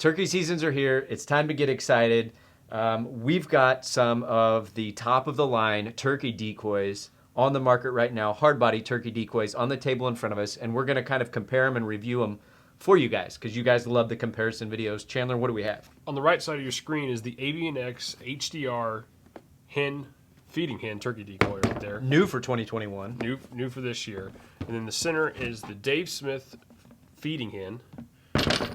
turkey seasons are here. It's time to get excited. We've got some of the top of the line turkey decoys on the market right now, hard body turkey decoys on the table in front of us, and we're going to kind of compare them and review them for you guys because you guys love the comparison videos. Chandler, what do we have? On the right side of your screen is the Avian-X HDR feeding hen turkey decoy right there. New for 2021. New for this year. And then the center is the Dave Smith feeding hen.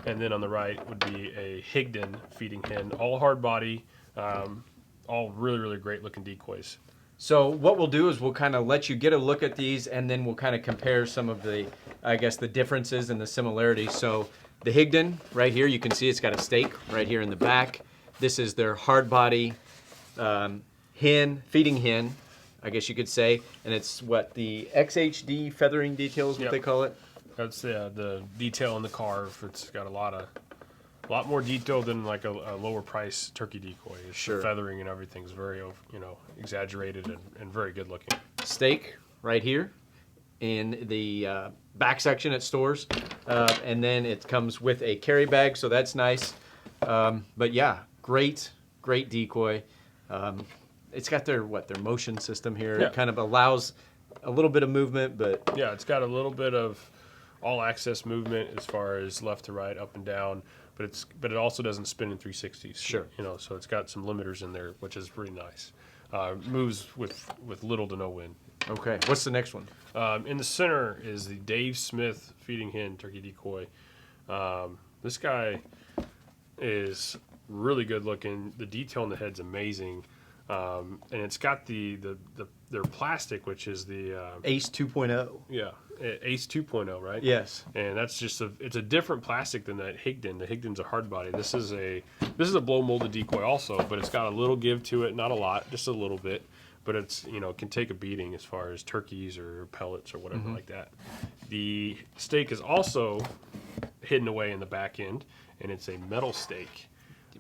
And then on the right would be a Higdon feeding hen. All hard body, all really, really great looking decoys. So what we'll do is we'll kind of let you get a look at these, and then we'll kind of compare some of the, I guess, the differences and the similarities. So the Higdon right here, you can see it's got a stake right here in the back. This is their hard body feeding hen, I guess you could say. And it's what, the XHD feathering detail is what they call it? That's the detail in the carve. It's got a lot more detail than like a lower price turkey decoy. It's Sure. The feathering and everything's very exaggerated and very good looking. Stake right here in the back section at stores, and then it comes with a carry bag, so that's nice. But yeah, great decoy. It's got their motion system here. Yeah. It kind of allows a little bit of movement, but yeah, it's got a little bit of all access movement as far as left to right, up and down, but it also doesn't spin in 360s. Sure. So it's got some limiters in there, which is pretty nice. Moves with little to no wind. okay. What's the next one? In the center is the Dave Smith feeding hen turkey decoy. This guy is really good looking. The detail on the head's amazing. And it's got their plastic, which is the Ace 2.0. Yeah, Ace 2.0, right? Yes. And that's just it's a different plastic than that Higdon. The Higdon's a hard body. This is a blow molded decoy also, but it's got a little give to it, not a lot, just a little bit. But it's it can take a beating as far as turkeys or pellets or whatever like that. The stake is also hidden away in the back end, and it's a metal stake.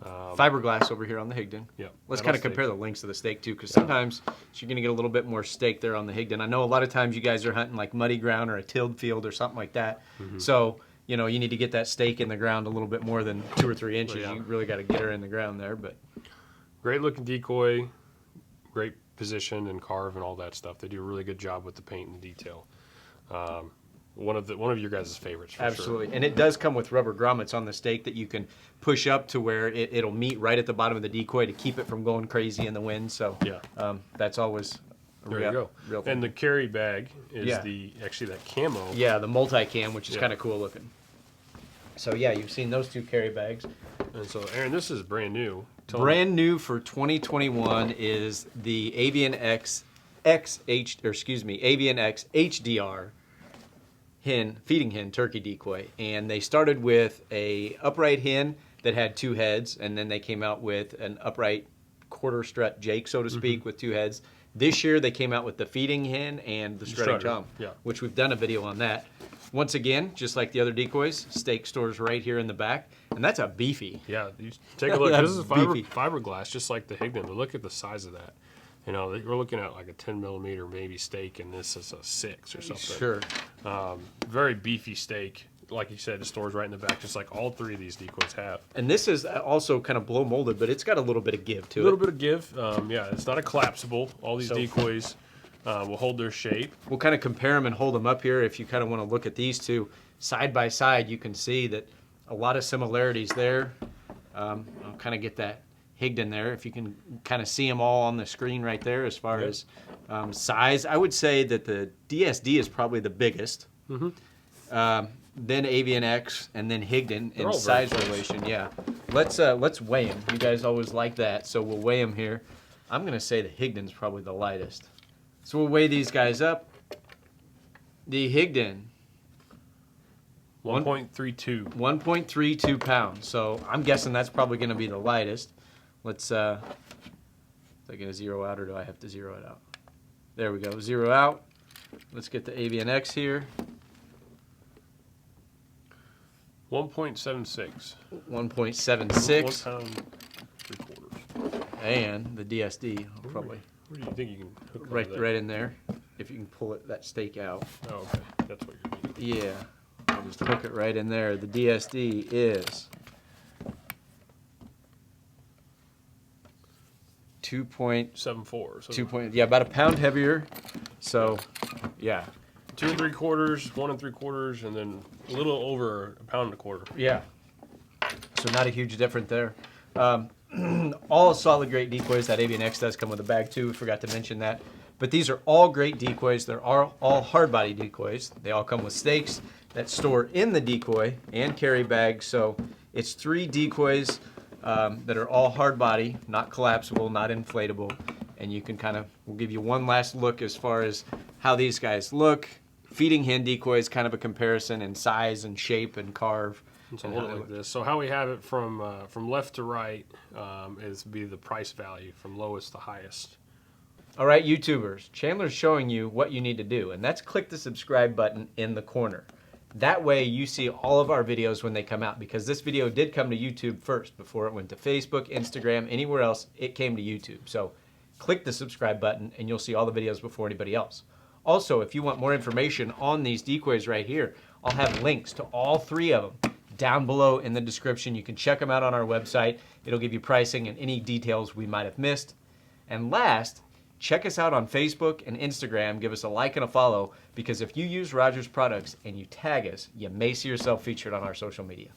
Fiberglass over here on the Higdon. Yeah. Let's kind of compare the lengths of the stake too, because sometimes you're going to get a little bit more stake there on the Higdon. I know a lot of times you guys are hunting like muddy ground or a tilled field or something like that. So, you need to get that stake in the ground a little bit more than 2 or 3 inches. Yeah. You really got to get her in the ground there. But great looking decoy, great position and carve and all that stuff. They do a really good job with the paint and the detail. One of your guys' favorites for absolutely. sure. And it does come with rubber grommets on the stake that you can push up to where it'll meet right at the bottom of the decoy to keep it from going crazy in the wind. So yeah, that's always a there you go. real thing. And the carry bag is Yeah. actually that camo. Yeah, the multi-cam, which is Yeah. kind of cool looking. So yeah, you've seen those two carry bags. And so, Aaron, this is brand new. Brand new for 2021 is the Avian-X Avian-X HDR feeding hen turkey decoy. And they started with a upright hen that had 2 heads, and then they came out with an upright quarter strut Jake, so to speak, with 2 heads. This year they came out with the feeding hen and the strutting tom, which we've done a video on that. Once again, just like the other decoys, stake stores right here in the back, and that's a beefy. Yeah, you take a look. This is fiberglass, just like the Higdon. But look at the size of that. We're looking at like a 10 millimeter maybe stake, and this is a 6 or something. Sure. Very beefy stake. Like you said, it stores right in the back, just like all 3 of these decoys have. And this is also kind of blow molded, but it's got a little bit of give to it. A little bit of give. Yeah, it's not a collapsible. All these decoys will hold their shape. We'll kind of compare them and hold them up here. If you kind of want to look at these two side by side, you can see that a lot of similarities there. I'll kind of get that Higdon there. If you can kind of see them all on the screen right there as far as size. I would say that the DSD is probably the biggest. Then Avian-X, and then Higdon in size relation. Yeah, let's weigh them. You guys always like that, so we'll weigh them here. I'm gonna say the Higdon's probably the lightest. So we'll weigh these guys up. The Higdon, 1.32. 1.32 pounds. So I'm guessing that's probably gonna be the lightest. Let's. Is I gonna zero out, or do I have to zero it out? There we go. Zero out. Let's get the Avian-X here. 1.76. 1.76. 1 pound 3/4. And the DSD, probably. Where do you think you can hook right in there, if you can pull that stake out. Oh, okay. That's what you're doing. Yeah. I'll just hook it right in there. The DSD is 2.74. So 2 yeah, about a pound heavier. So, yeah. 2 3/4, 1 3/4, and then a little over a pound and a quarter. Yeah. So not a huge difference there. All solid great decoys. That Avian-X does come with a bag too. We forgot to mention that. But these are all great decoys. They're all hard body decoys. They all come with stakes that store in the decoy and carry bags. So it's 3 decoys that are all hard body, not collapsible, not inflatable. And you can we'll give you one last look as far as how these guys look. Feeding hen decoys, kind of a comparison in size and shape and carve. So hold it like this. So how we have it from left to right is be the price value from lowest to highest. All right, YouTubers, Chandler's showing you what you need to do, and that's click the subscribe button in the corner. That way you see all of our videos when they come out, because this video did come to YouTube first before it went to Facebook, Instagram, anywhere else. It came to YouTube. So click the subscribe button and you'll see all the videos before anybody else. Also, if you want more information on these decoys right here, I'll have links to all 3 of them down below in the description. You can check them out on our website. It'll give you pricing and any details we might have missed. And last, check us out on Facebook and Instagram. Give us a like and a follow, because if you use Rogers products and you tag us, you may see yourself featured on our social media.